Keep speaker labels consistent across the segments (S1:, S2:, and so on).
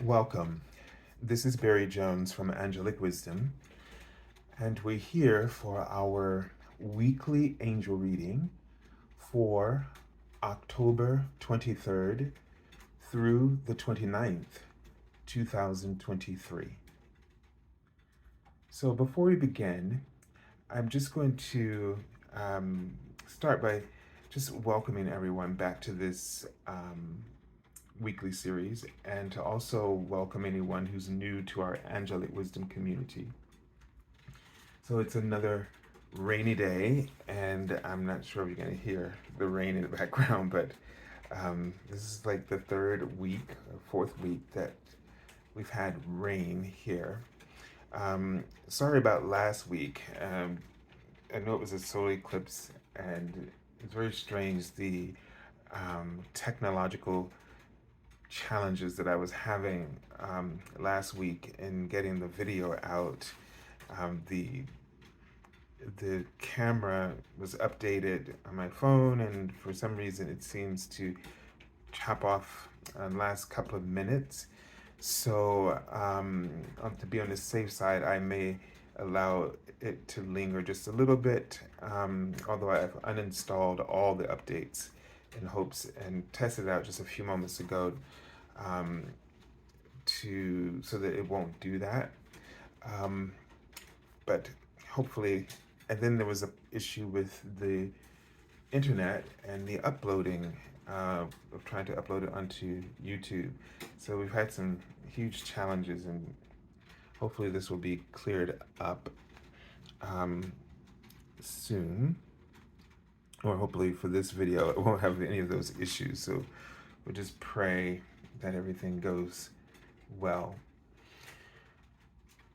S1: Welcome. This is Barry Jones from Angelic Wisdom, and we're here for our weekly angel reading for October 23rd through the 29th, 2023. So before we begin, I'm just going to start by just welcoming everyone back to this weekly series, and to also welcome anyone who's new to our Angelic Wisdom community. So it's another rainy day, and I'm not sure if you're going to hear the rain in the background, but this is like the third week or fourth week that we've had rain here. Sorry about last week. I know it was a solar eclipse, and it's very strange the technological challenges that I was having last week in getting the video out. The camera was updated on my phone, and for some reason it seems to chop off last couple of minutes. So to be on the safe side, I may allow it to linger just a little bit, although I've uninstalled all the updates in hopes and tested it out just a few moments ago, so that it won't do that. But hopefully, and then there was an issue with the internet and the uploading, of trying to upload it onto YouTube. So we've had some huge challenges, and hopefully this will be cleared up soon. Or hopefully for this video, it won't have any of those issues. So we'll just pray that everything goes well.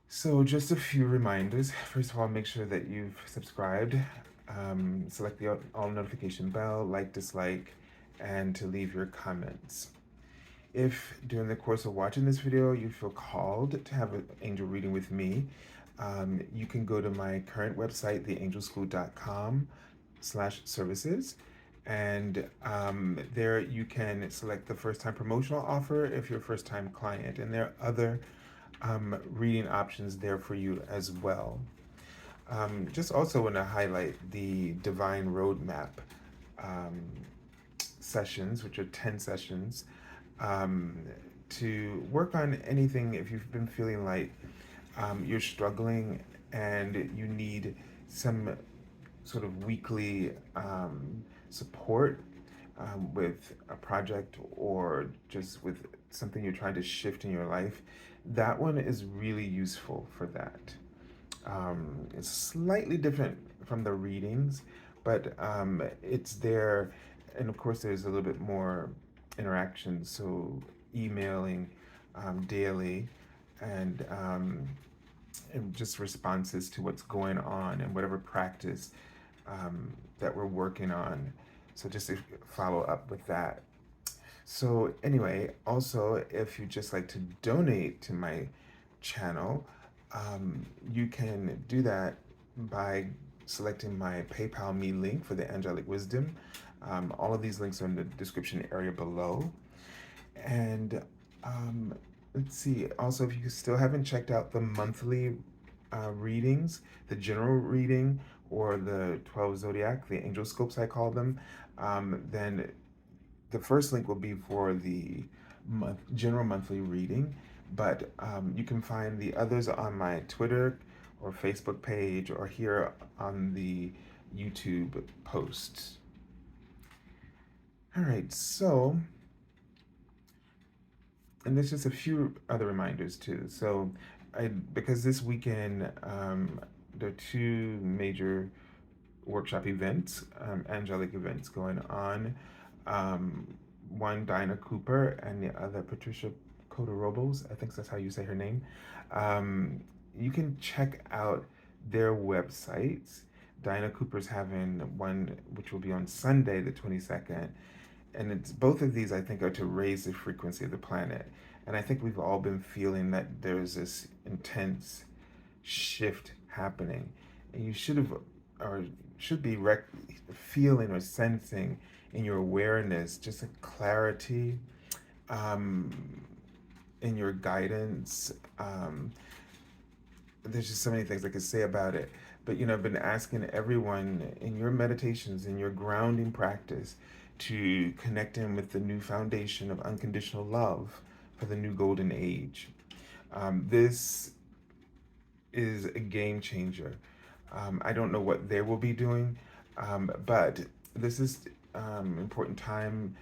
S1: So just a few reminders. First of all, make sure that you've subscribed. Select the all notification bell, like, dislike, and to leave your comments. If during the course of watching this video you feel called to have an angel reading with me, you can go to my current website, theangelschool.com/services, and there you can select the first time promotional offer if you're a first time client, and there are other reading options there for you as well. Just also want to highlight the Divine Roadmap sessions, which are 10 sessions, to work on anything. If you've been feeling like you're struggling and you need some sort of weekly support with a project, or just with something you're trying to shift in your life, that one is really useful for that. It's slightly different from the readings, but it's there. And of course, there's a little bit more interaction, so emailing daily, and just responses to what's going on and whatever practice that we're working on. So just to follow up with that. So anyway, also, if you just like to donate to my channel, you can do that by selecting my PayPal Me link for the Angelic Wisdom. All of these links are in the description area below. And let's see, also, if you still haven't checked out the monthly readings, the general reading, or the 12 zodiac, the angel scopes I call them, then the first link will be for the general monthly reading, but you can find the others on my Twitter or Facebook page, or here on the YouTube posts. All right, so, and there's just a few other reminders too. So because this weekend there are two major workshop events, angelic events going on. One, Dinah Cooper, and the other, Patricia Cota-Robles, I think that's how you say her name. You can check out their websites. Dinah Cooper's having one which will be on Sunday, the 22nd. And it's both of these, I think, are to raise the frequency of the planet. And I think we've all been feeling that there's this intense shift happening. And you should have, or should be feeling or sensing in your awareness just a clarity, in your guidance. There's just so many things I could say about it. But I've been asking everyone in your meditations, in your grounding practice, to connect in with the new foundation of unconditional love for the new golden age. This is a game changer. I don't know what they will be doing, but this is important time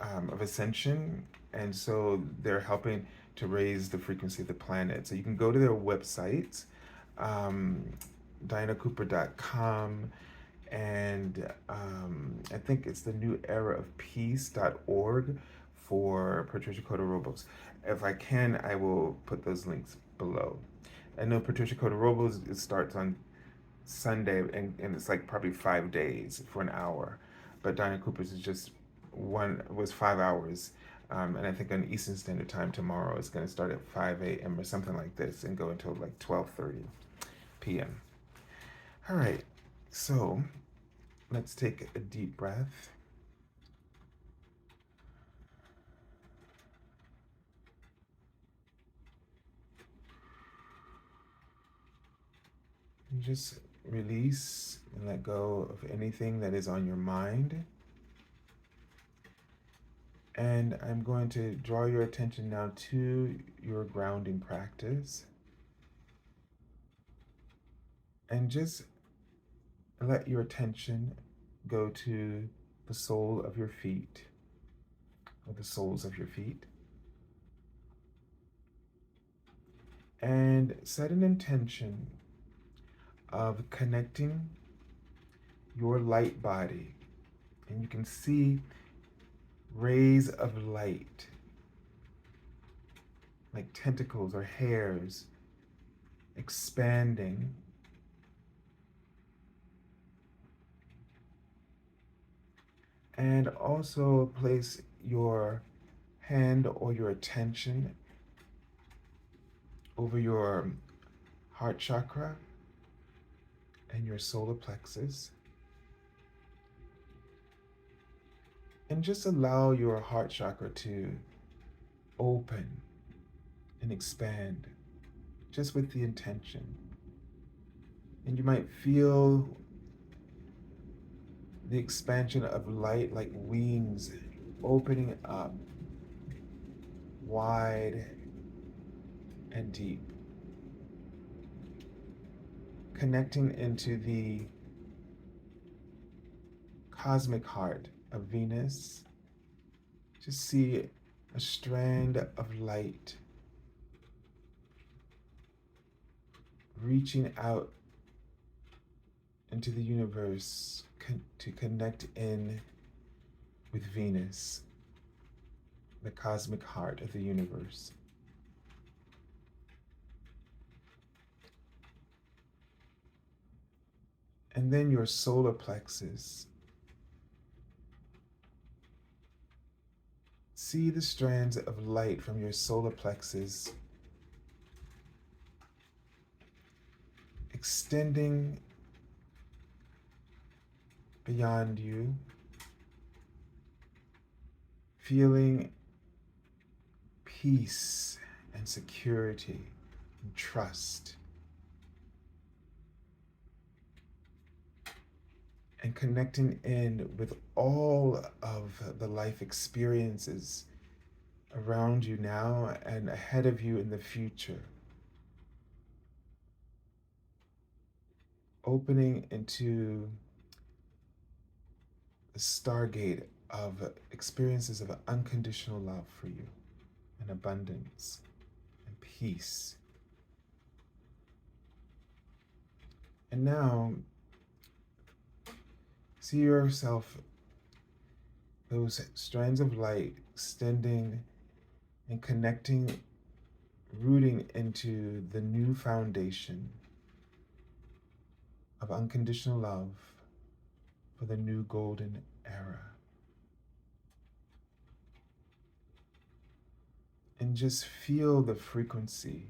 S1: of ascension, and so they're helping to raise the frequency of the planet. So you can go to their website, um, dianacooper.com, and I think it's the new era of peace.org for Patricia Cota-Robles. If I can, I will put those links below. I know Patricia Cota-Robles, it starts on Sunday, and it's like probably 5 days for an hour. But Diana Cooper's is just was 5 hours. And I think on Eastern Standard Time tomorrow it's going to start at 5 a.m. or something like this and go until like 12:30 p.m. All right, so let's take a deep breath. And just release and let go of anything that is on your mind. And I'm going to draw your attention now to your grounding practice. And just let your attention go to the sole of your feet, or the soles of your feet. And set an intention of connecting your light body. And you can see rays of light, like tentacles or hairs, expanding. And also place your hand or your attention over your heart chakra and your solar plexus. And just allow your heart chakra to open and expand just with the intention. And you might feel the expansion of light like wings opening up wide and deep, connecting into the cosmic heart of Venus. Just see a strand of light reaching out into the universe to connect in with Venus, the cosmic heart of the universe. And then your solar plexus. See the strands of light from your solar plexus extending beyond you, feeling peace and security and trust, and connecting in with all of the life experiences around you now and ahead of you in the future. Opening into the stargate of experiences of unconditional love for you, and abundance and peace. And now, see yourself, those strands of light extending and connecting, rooting into the new foundation of unconditional love for the new golden era. And just feel the frequency,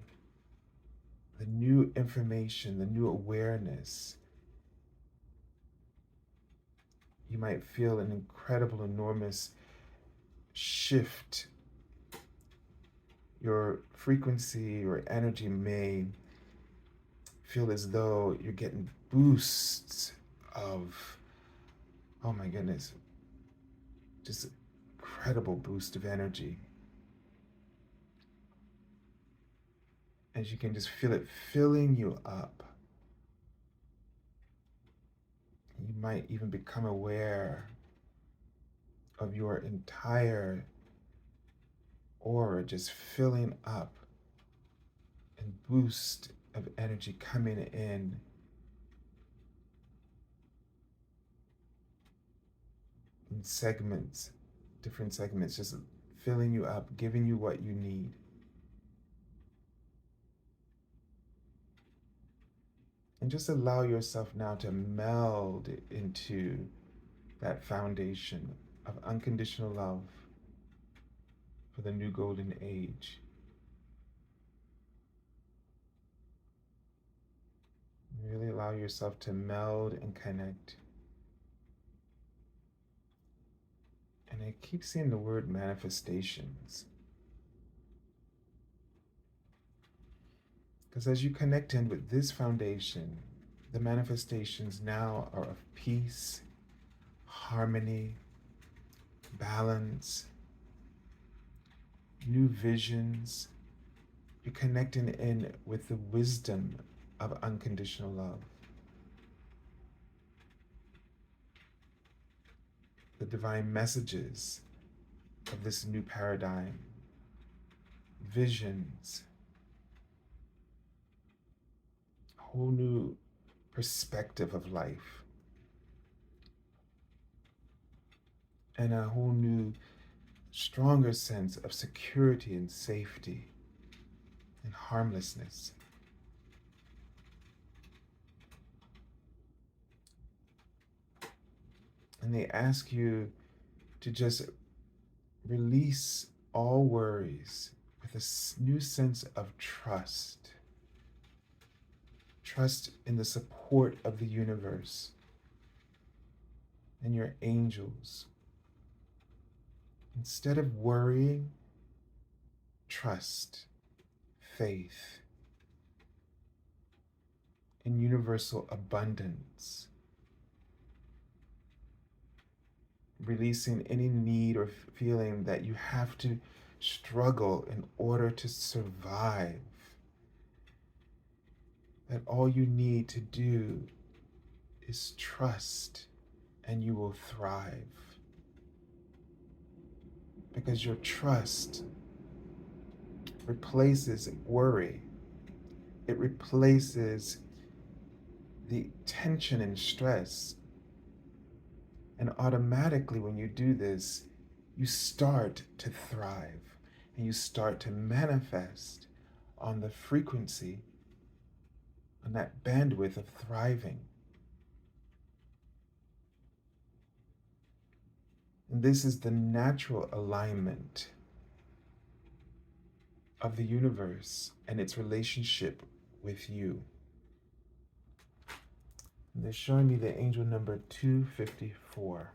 S1: the new information, the new awareness. You might feel an incredible, enormous shift Your frequency or energy may feel as though you're getting boosts of, oh my goodness, just incredible boost of energy. As you can just feel it filling you up. You might even become aware of your entire aura just filling up and boost of energy coming in segments, different segments, just filling you up, giving you what you need. And just allow yourself now to meld into that foundation of unconditional love for the new golden age. Really allow yourself to meld and connect. And I keep seeing the word manifestations. Because as you connect in with this foundation, the manifestations now are of peace, harmony, balance, new visions. You're connecting in with the wisdom of unconditional love. The divine messages of this new paradigm, visions, a whole new perspective of life, and a whole new, stronger sense of security and safety and harmlessness. And they ask you to just release all worries with a new sense of trust. Trust in the support of the universe and your angels. Instead of worrying, trust, faith in universal abundance. Releasing any need or feeling that you have to struggle in order to survive. That all you need to do is trust and you will thrive. Because your trust replaces worry. It replaces the tension and stress. And automatically, when you do this, you start to thrive and you start to manifest on the frequency, on that bandwidth of thriving. And this is the natural alignment of the universe and its relationship with you. And they're showing me the angel number 254.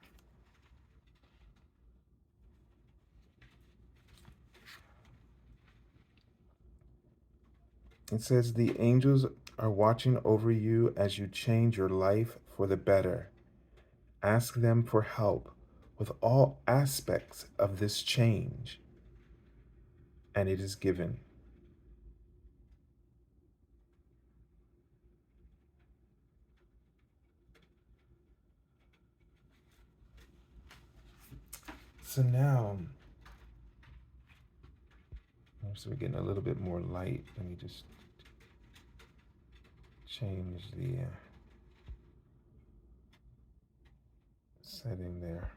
S1: It says, the angels are watching over you as you change your life for the better. Ask them for help with all aspects of this change, and it is given. So now, so we're getting a little bit more light. Let me just change the setting there.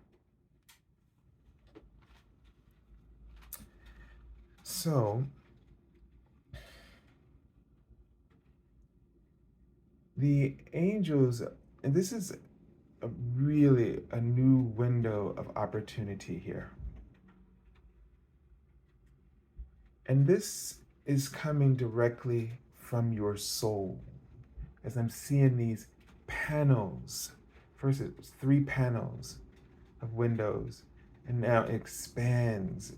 S1: So, the angels, and this is really a new window of opportunity here. And this is coming directly from your soul. As I'm seeing these panels, first it was 3 panels of windows, and now it expands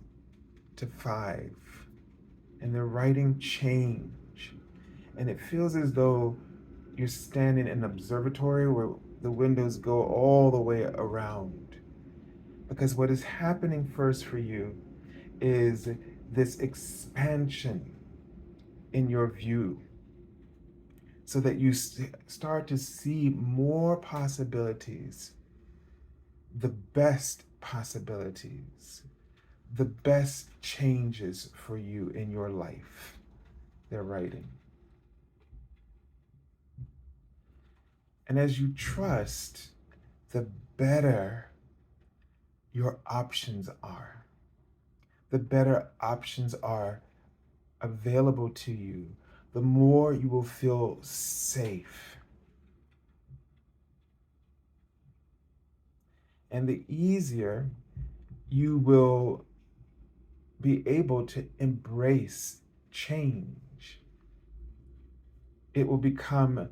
S1: to 5. and they're writing change. And it feels as though you're standing in an observatory where the windows go all the way around. Because what is happening first for you is this expansion in your view, so that you start to see more possibilities, the best possibilities, the best changes for you in your life. They're writing. And as you trust, the better your options are. The better options are available to you, the more you will feel safe. And the easier you will be able to embrace change. It will become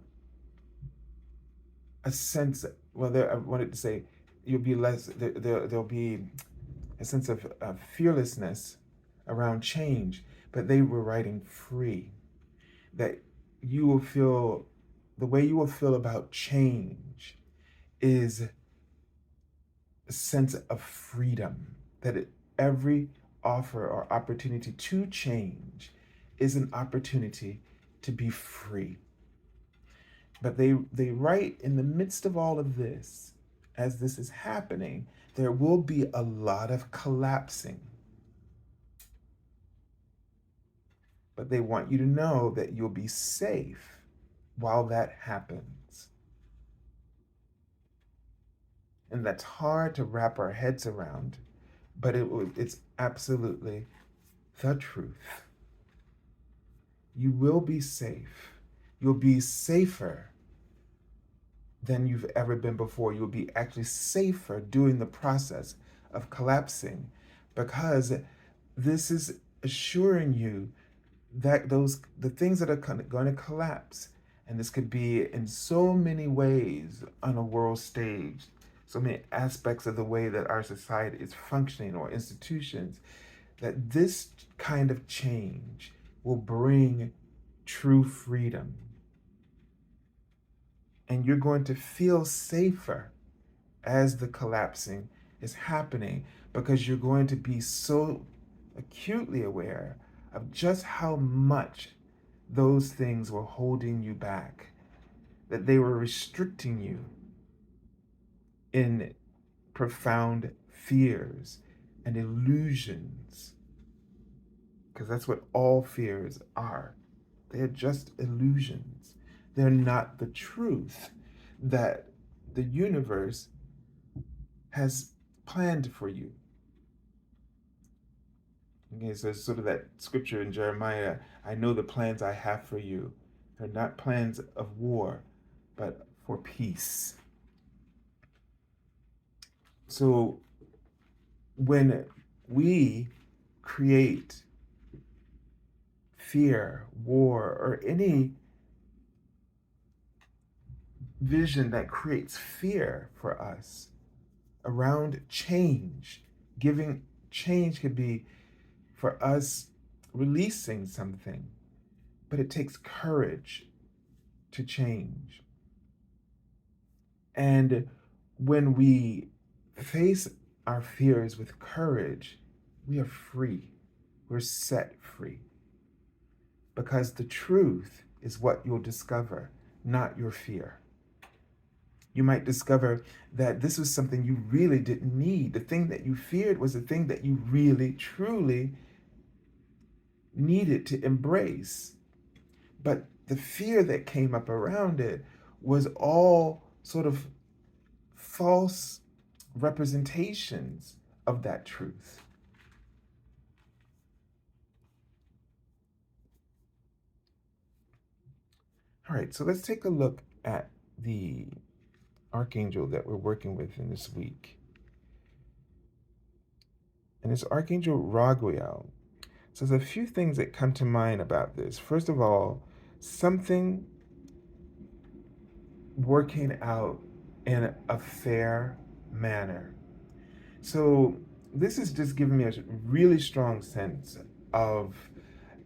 S1: a sense, well, there, I wanted to say, you'll be less, there'll be a sense of fearlessness around change, but they were writing free. That you will feel, the way you will feel about change is a sense of freedom, that every offer or opportunity to change is an opportunity to be free. But they write in the midst of all of this, as this is happening, there will be a lot of collapsing. But they want you to know that you'll be safe while that happens. And that's hard to wrap our heads around, but it's absolutely the truth. You will be safe. You'll be safer than you've ever been before. You'll be actually safer during the process of collapsing, because this is assuring you that the things that are going to collapse, and this could be in so many ways on a world stage, so many aspects of the way that our society is functioning or institutions, that this kind of change will bring true freedom. And you're going to feel safer as the collapsing is happening, because you're going to be so acutely aware of just how much those things were holding you back, that they were restricting you in profound fears and illusions, because that's what all fears are. They're just illusions. They're not the truth that the universe has planned for you. Okay, so it's sort of that scripture in Jeremiah, I know the plans I have for you. They're not plans of war, but for peace. So when we create fear, war, or any vision that creates fear for us around change, giving change could be for us releasing something, but it takes courage to change. And when we face our fears with courage, we are free. We're set free. Because the truth is what you'll discover, not your fear. You might discover that this was something you really didn't need. The thing that you feared was the thing that you really, truly needed to embrace. But the fear that came up around it was all sort of false representations of that truth. All right, so let's take a look at the archangel that we're working with in this week. And it's Archangel Raguel. So there's a few things that come to mind about this. First of all, something working out in a fair manner. So this is just giving me a really strong sense of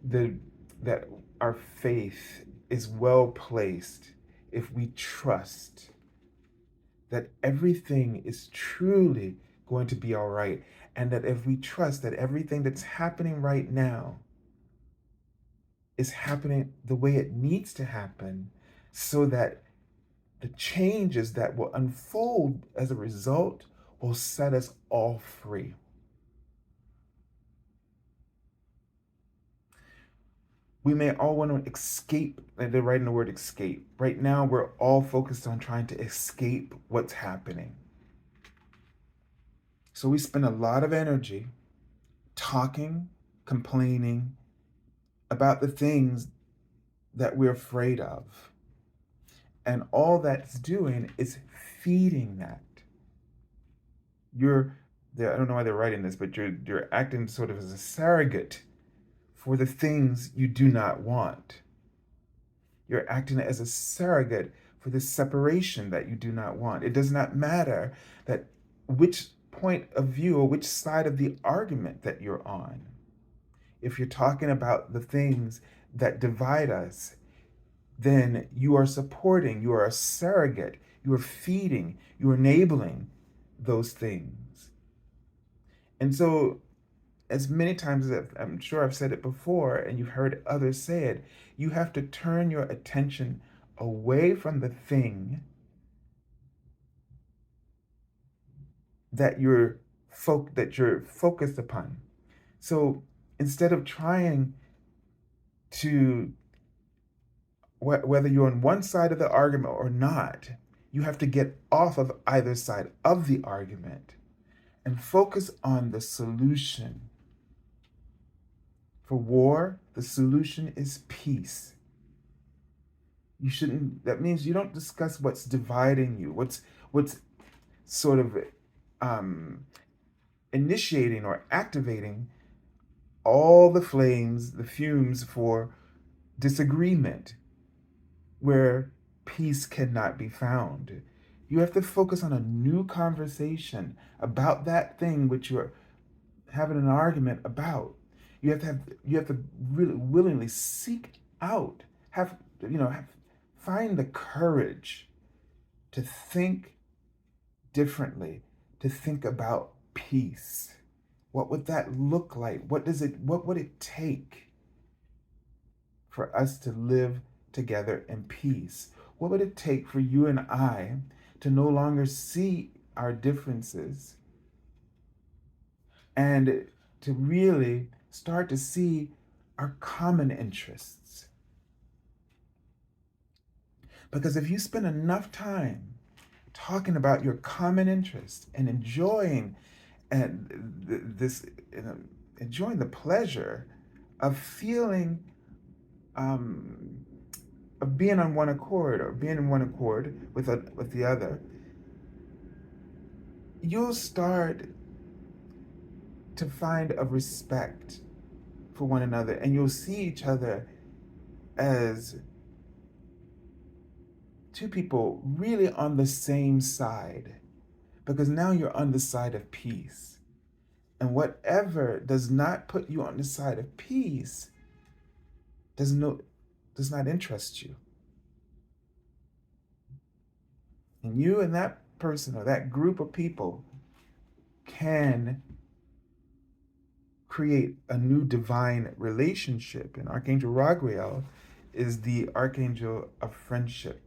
S1: the that our faith is well placed if we trust that everything is truly going to be all right, and that if we trust that everything that's happening right now is happening the way it needs to happen, so that the changes that will unfold as a result will set us all free. We may all want to escape, like they're writing the word escape. Right now, we're all focused on trying to escape what's happening. So we spend a lot of energy talking, complaining about the things that we're afraid of. And all that's doing is feeding that. You're, I don't know why they're writing this, but you're acting sort of as a surrogate for the things you do not want. You're acting as a surrogate for the separation that you do not want. It does not matter that which point of view or which side of the argument that you're on. If you're talking about the things that divide us, then you are supporting, you are a surrogate, you are feeding, you are enabling those things. And so, as many times as I'm sure I've said it before, and you've heard others say it, you have to turn your attention away from the thing that you're focused upon. So instead of trying to, whether you're on one side of the argument or not, you have to get off of either side of the argument and focus on the solution. For war, the solution is peace. You shouldn't, that means you don't discuss what's dividing you, what's sort of initiating or activating all the flames, the fumes for disagreement, where peace cannot be found. You have to focus on a new conversation about that thing which you're having an argument about. You have to really willingly seek out, find the courage to think differently, to think about peace. What would that look like? What would it take for us to live together in peace? What would it take for you and I to no longer see our differences and to really start to see our common interests? Because if you spend enough time talking about your common interests and enjoying enjoying the pleasure of feeling of being on one accord or being in one accord with the other, you'll start to find a respect for one another, and you'll see each other as two people really on the same side, because now you're on the side of peace. And whatever does not put you on the side of peace does not interest you. And you and that person or that group of people can create a new divine relationship. And Archangel Raguel is the archangel of friendship.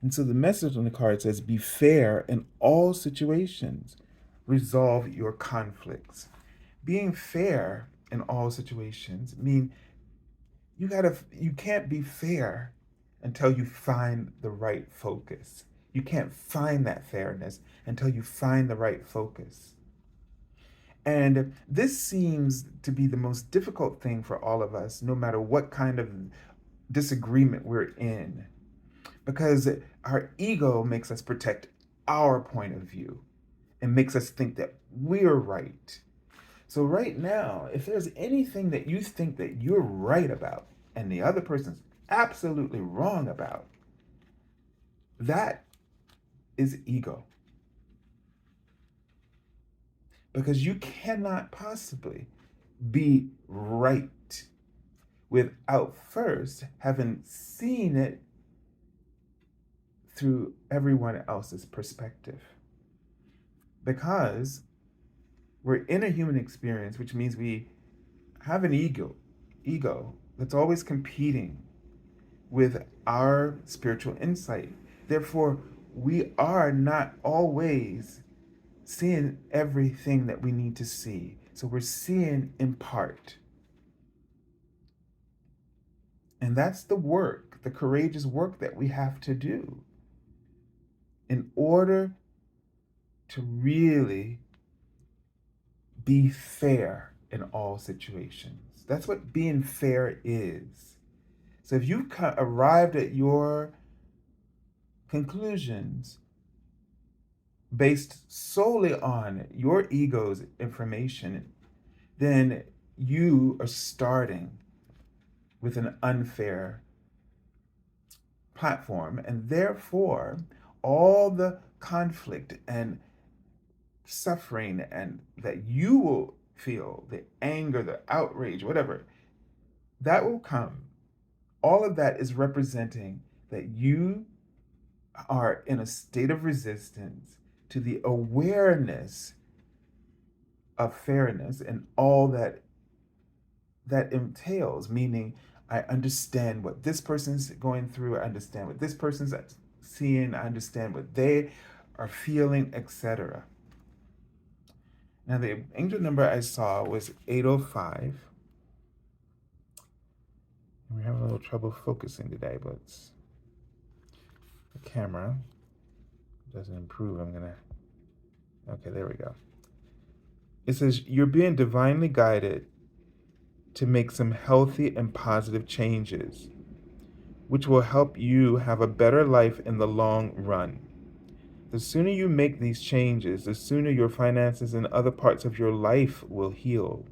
S1: And so the message on the card says, be fair in all situations. Resolve your conflicts. Being fair in all situations mean you can't be fair until you find the right focus. You can't find that fairness until you find the right focus. And this seems to be the most difficult thing for all of us, no matter what kind of disagreement we're in, because our ego makes us protect our point of view and makes us think that we're right. So right now, if there's anything that you think that you're right about and the other person's absolutely wrong about, that is ego. because you cannot possibly be right without first having seen it through everyone else's perspective. Because we're in a human experience, which means we have an ego that's always competing with our spiritual insight. Therefore, we are not always seeing everything that we need to see. So we're seeing in part. And that's the work, the courageous work that we have to do in order to really be fair in all situations. That's what being fair is. So if you've arrived at your conclusions based solely on your ego's information, then you are starting with an unfair platform, and therefore all the conflict and suffering and that you will feel, the anger, the outrage, whatever, that will come. All of that is representing that you are in a state of resistance to the awareness of fairness and all that entails, meaning I understand what this person's going through, I understand what this person's seeing, I understand what they are feeling, etc. Now, the angel number I saw was 805. We're having a little trouble focusing today, but the camera doesn't improve. Okay, there we go. It says, you're being divinely guided to make some healthy and positive changes, which will help you have a better life in the long run. The sooner you make these changes, the sooner your finances and other parts of your life will heal.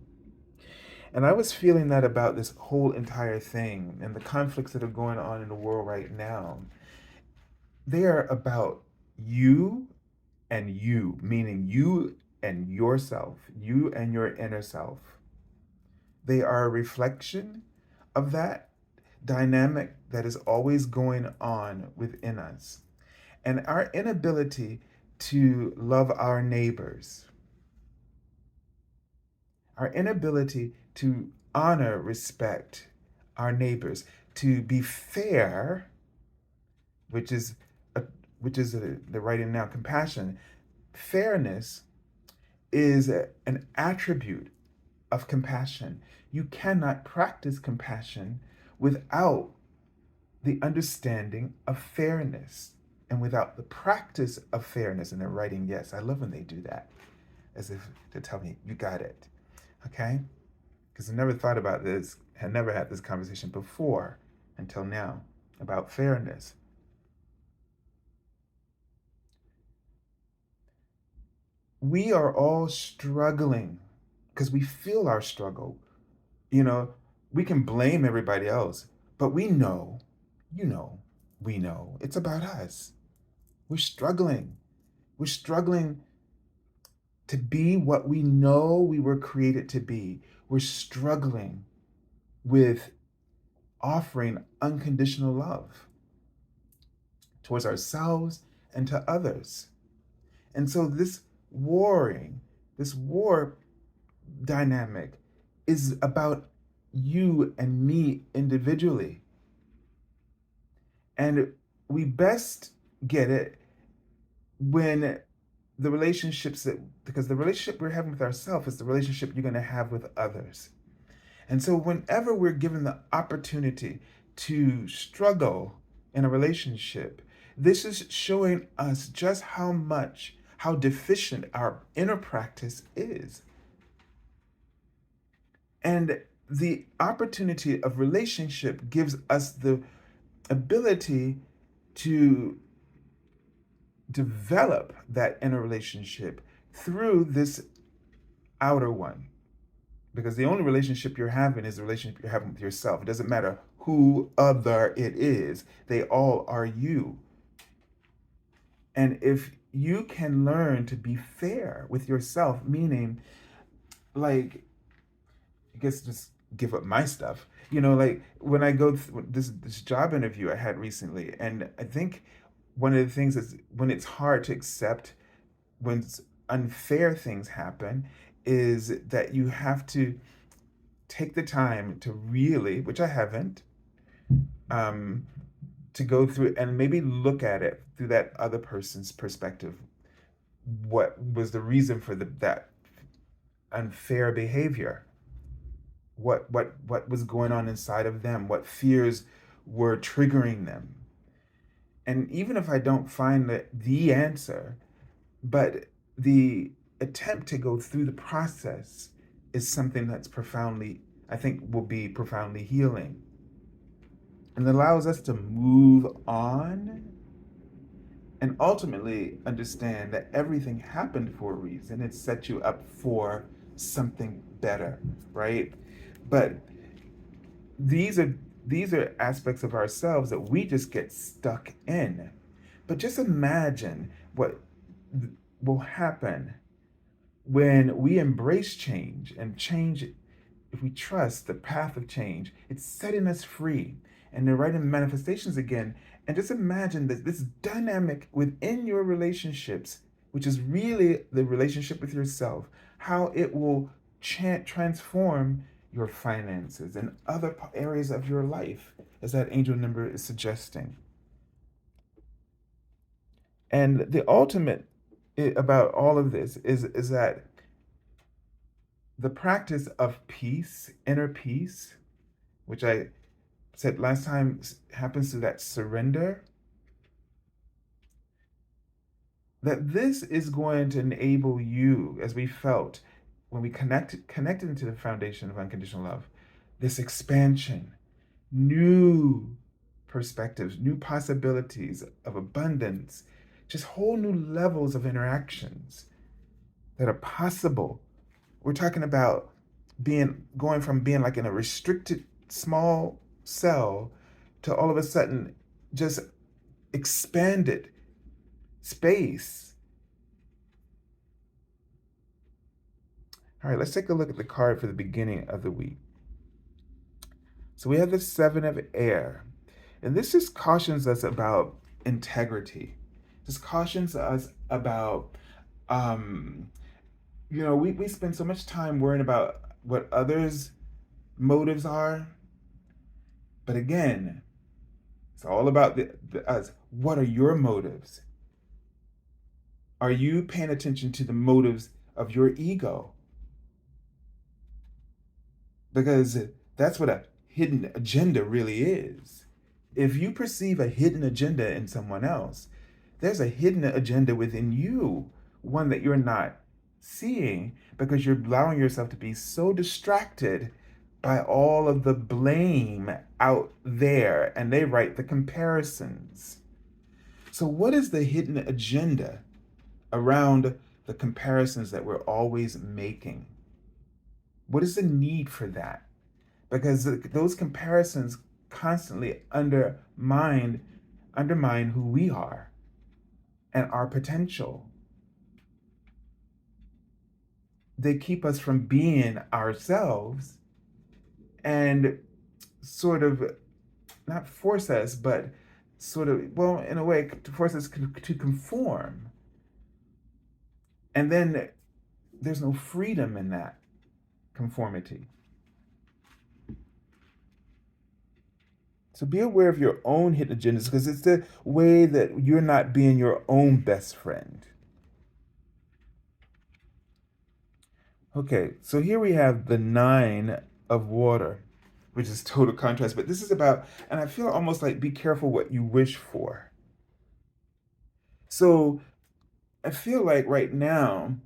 S1: And I was feeling that about this whole entire thing and the conflicts that are going on in the world right now. They are about you and you, meaning you and yourself, you and your inner self. They are a reflection of that dynamic that is always going on within us. And our inability to love our neighbors, our inability to honor, respect our neighbors, to be fair, which is the writing now, compassion. Fairness is an attribute of compassion. You cannot practice compassion without the understanding of fairness and without the practice of fairness. And they're writing, yes, I love when they do that, as if to tell me, you got it, okay? Because I never thought about this, had never had this conversation before until now about fairness. We are all struggling because we feel our struggle. You know, we can blame everybody else, but we know, we know it's about us. We're struggling. We're struggling to be what we know we were created to be. We're struggling with offering unconditional love towards ourselves and to others. And so this war dynamic is about you and me individually. And we best get it when the relationships because the relationship we're having with ourselves is the relationship you're going to have with others. And so whenever we're given the opportunity to struggle in a relationship, this is showing us just how deficient our inner practice is. And the opportunity of relationship gives us the ability to develop that inner relationship through this outer one. Because the only relationship you're having is the relationship you're having with yourself. It doesn't matter who other it is, they all are you. And if you can learn to be fair with yourself, meaning, like, I guess just give up my stuff. Like when I go this job interview I had recently, and I think one of the things is when it's hard to accept when unfair things happen, is that you have to take the time to really, which I haven't, um, to go through and maybe look at it through that other person's perspective. What was the reason for that unfair behavior? What was going on inside of them? What fears were triggering them? And even if I don't find the answer, but the attempt to go through the process is something that's profoundly, I think, will be profoundly healing, and allows us to move on and ultimately understand that everything happened for a reason. It set you up for something better, right? But these are these are aspects of ourselves that we just get stuck in. But just imagine what will happen when we embrace change, and change, if we trust the path of change, it's setting us free. And they're writing manifestations again. And just imagine that this dynamic within your relationships, which is really the relationship with yourself, how it will transform your finances and other areas of your life, as that angel number is suggesting. And the ultimate about all of this is that the practice of peace, inner peace, which I said last time happens to that surrender, that this is going to enable you, as we felt when we connected into the foundation of unconditional love, this expansion, new perspectives, new possibilities of abundance, just whole new levels of interactions that are possible. We're talking about going from being like in a restricted small cell to all of a sudden just expanded space. All right, let's take a look at the card for the beginning of the week. So we have the Seven of Air, and this just cautions us about integrity. This cautions us about, we spend so much time worrying about what others' motives are, but again, it's all about the us. What are your motives? Are you paying attention to the motives of your ego? Because that's what a hidden agenda really is. If you perceive a hidden agenda in someone else, there's a hidden agenda within you, one that you're not seeing because you're allowing yourself to be so distracted by all of the blame out there, and they write the comparisons. So, what is the hidden agenda around the comparisons that we're always making? What is the need for that? Because those comparisons constantly undermine who we are and our potential. They keep us from being ourselves and sort of not force us, but sort of, well, in a way, to force us to conform. And then there's no freedom in that conformity. So be aware of your own hidden agendas, because it's the way that you're not being your own best friend. Okay, so here we have the Nine of Water, which is total contrast, but this is about, and I feel almost like be careful what you wish for. So I feel like right now,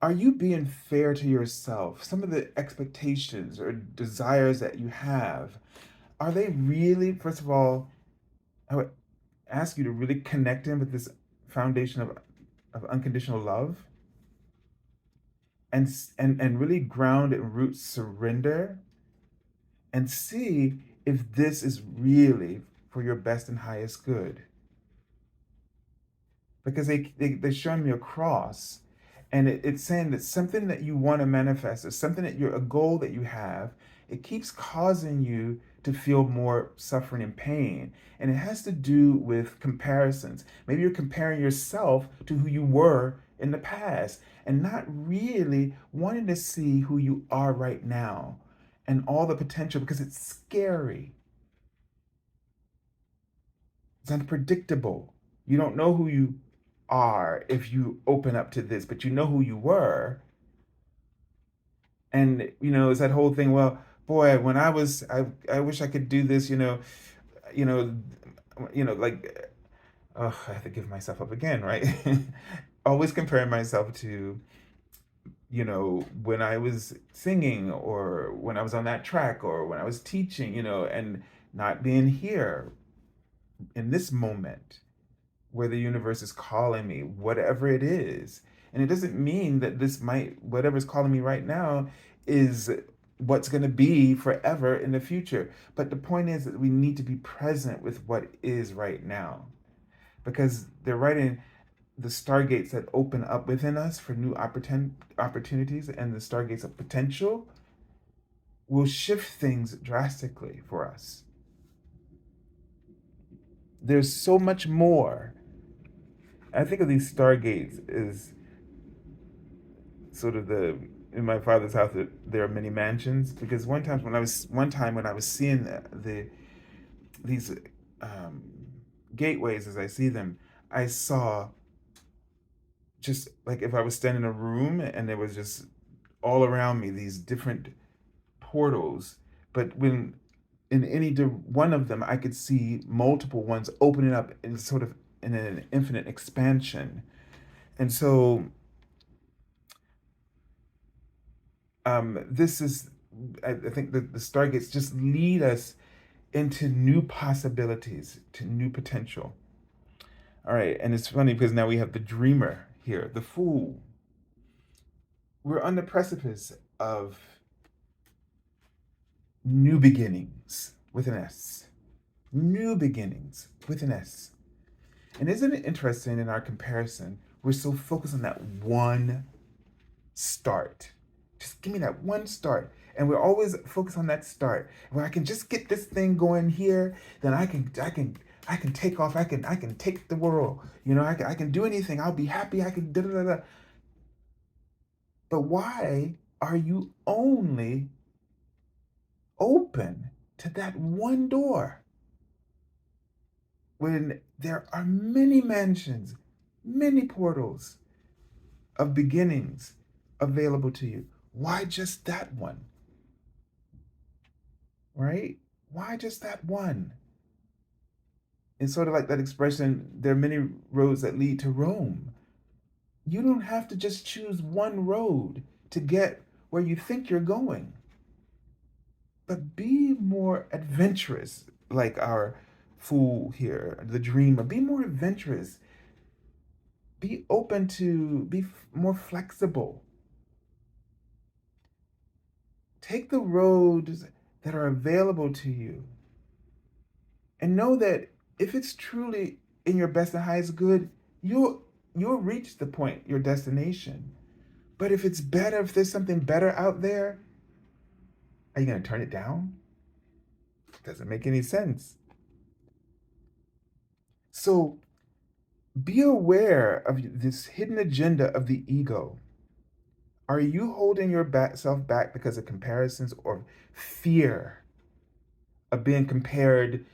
S1: are you being fair to yourself? Some of the expectations or desires that you have, are they really, first of all, I would ask you to really connect in with this foundation of unconditional love, and really ground and root surrender, and see if this is really for your best and highest good. because they're showing me a cross, and it's saying that something that you want to manifest, or something that you're a goal that you have, it keeps causing you to feel more suffering and pain. And it has to do with comparisons. Maybe you're comparing yourself to who you were in the past and not really wanting to see who you are right now and all the potential, because it's scary. It's unpredictable. You don't know who you are if you open up to this, but you know who you were. And it's that whole thing. Well, boy, when I wish I could do this. You know, like, oh, I have to give myself up again, right? Always comparing myself to when I was singing, or when I was on that track, or when I was teaching, and not being here in this moment where the universe is calling me, whatever it is. And it doesn't mean that whatever's calling me right now is what's going to be forever in the future. But the point is that we need to be present with what is right now, because they're writing the stargates that open up within us for new opportunities, and the stargates of potential will shift things drastically for us. There's so much more. I think of these stargates as sort of in my father's house, there are many mansions, because one time when I was seeing these um, gateways as I see them, I saw, just like if I was standing in a room and there was just all around me these different portals, but when in one of them I could see multiple ones opening up in sort of in an infinite expansion. And so this is, I think that the stargates just lead us into new possibilities, to new potential. All right, and it's funny because now we have the dreamer here, the fool. We're on the precipice of new beginnings with an S. New beginnings with an S. And isn't it interesting, in our comparison, we're so focused on that one start. Just give me that one start. And we're always focused on that start. Where I can just get this thing going here, then I can take off. I can take the world. I can do anything. I'll be happy. I can da da da da. But why are you only open to that one door when there are many mansions, many portals of beginnings available to you? Why just that one? Right? Why just that one? It's sort of like that expression, there are many roads that lead to Rome. You don't have to just choose one road to get where you think you're going, but be more adventurous, like our fool here, the dreamer. Be more adventurous. Be open to be more flexible. Take the roads that are available to you, and know that if it's truly in your best and highest good, you'll reach the point, your destination. But if it's better, if there's something better out there, are you going to turn it down? Doesn't make any sense. So be aware of this hidden agenda of the ego. Are you holding yourself back because of comparisons or fear of being compared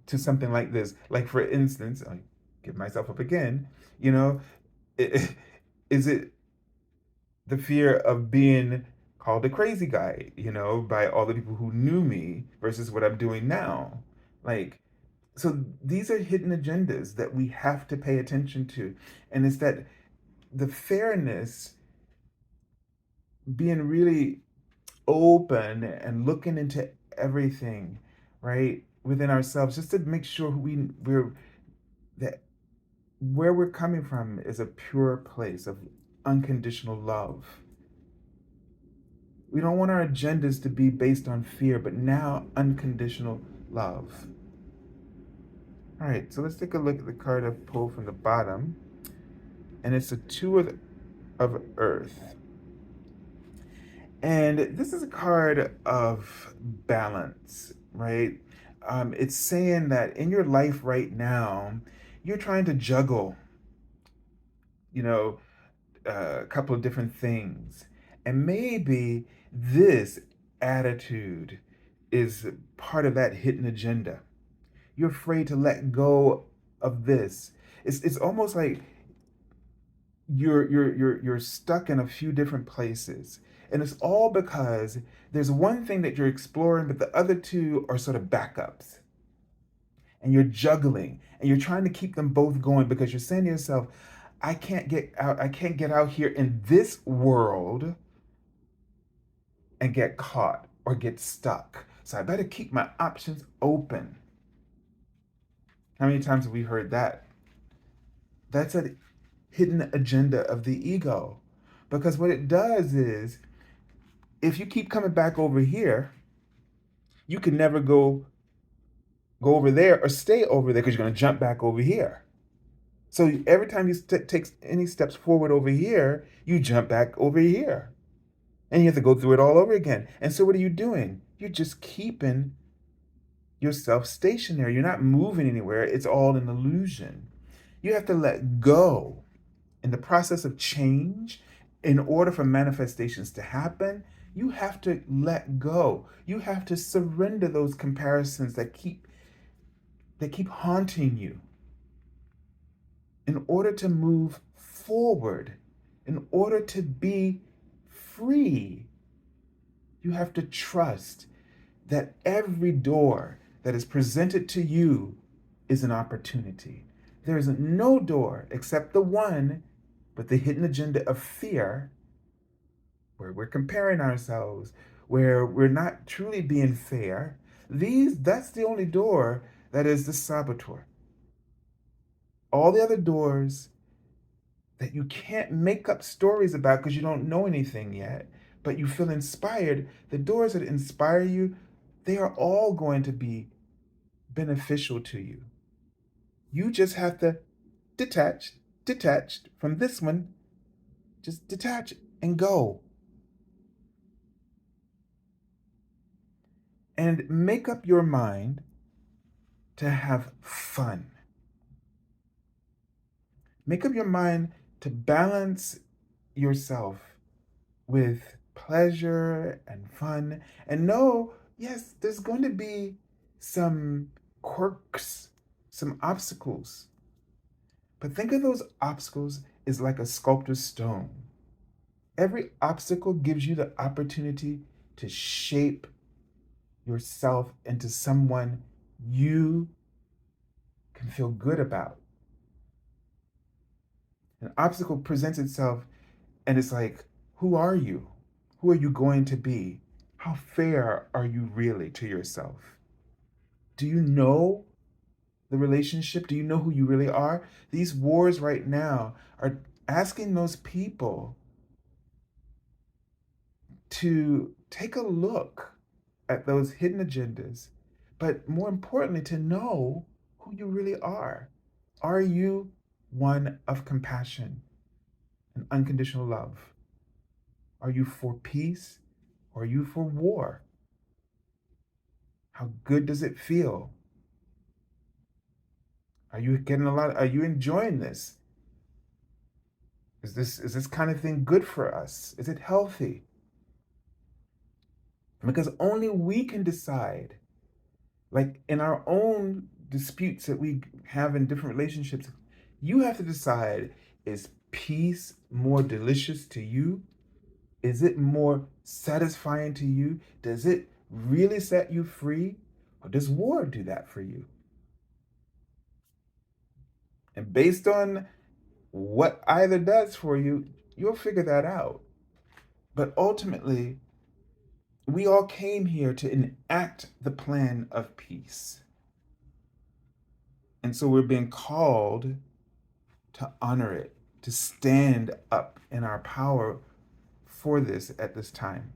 S1: to something like this? Like, for instance, I give myself up again, you know, is it the fear of being called a crazy guy, by all the people who knew me versus what I'm doing now? Like, so these are hidden agendas that we have to pay attention to. And it's that the fairness, being really open and looking into everything, right, within ourselves, just to make sure we're that where we're coming from is a pure place of unconditional love. We don't want our agendas to be based on fear, but now unconditional love. All right, so let's take a look at the card I've pulled from the bottom. and it's a two of earth. And this is a card of balance, right? It's saying that in your life right now, you're trying to juggle, you know, a couple of different things. And maybe this attitude is part of that hidden agenda. You're afraid to let go of this. It's almost like you're stuck in a few different places. And it's all because there's one thing that you're exploring, but the other two are sort of backups. And you're juggling and you're trying to keep them both going because you're saying to yourself, I can't get out here in this world and get caught or get stuck. So I better keep my options open. How many times have we heard that? That's a hidden agenda of the ego. Because what it does is, if you keep coming back over here, you can never go over there or stay over there because you're going to jump back over here. So every time you take any steps forward over here, you jump back over here. And you have to go through it all over again. And so what are you doing? You're just keeping yourself stationary. You're not moving anywhere. It's all an illusion. You have to let go. In the process of change, in order for manifestations to happen, you have to let go. You have to surrender those comparisons that keep haunting you. In order to move forward, in order to be free, you have to trust that every door that is presented to you is an opportunity. There is no door except the one with the hidden agenda of fear, where we're comparing ourselves, where we're not truly being fair. That's the only door that is the saboteur. All the other doors that you can't make up stories about because you don't know anything yet, but you feel inspired, the doors that inspire you, they are all going to be beneficial to you. You just have to detach from this one, just detach and go. And make up your mind to have fun. Make up your mind to balance yourself with pleasure and fun. And know, yes, there's going to be some quirks, some obstacles. But think of those obstacles as like a sculptor's stone. Every obstacle gives you the opportunity to shape yourself into someone you can feel good about. An obstacle presents itself and it's like, who are you? Who are you going to be? How fair are you really to yourself? Do you know the relationship? Do you know who you really are? These wars right now are asking those people to take a look at those hidden agendas, but more importantly, to know who you really are. Are you one of compassion and unconditional love? Are you for peace or are you for war? How good does it feel? Are you enjoying this? Is this kind of thing good for us? Is it healthy? Because only we can decide. Like in our own disputes that we have in different relationships, you have to decide, is peace more delicious to you? Is it more satisfying to you? Does it really set you free? Or does war do that for you? And based on what either does for you, you'll figure that out. But ultimately, we all came here to enact the plan of peace. And so we're being called to honor it, to stand up in our power for this at this time.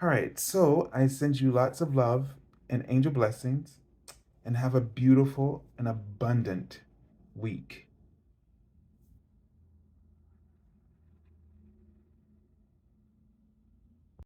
S1: All right, so I send you lots of love and angel blessings, and have a beautiful and abundant week.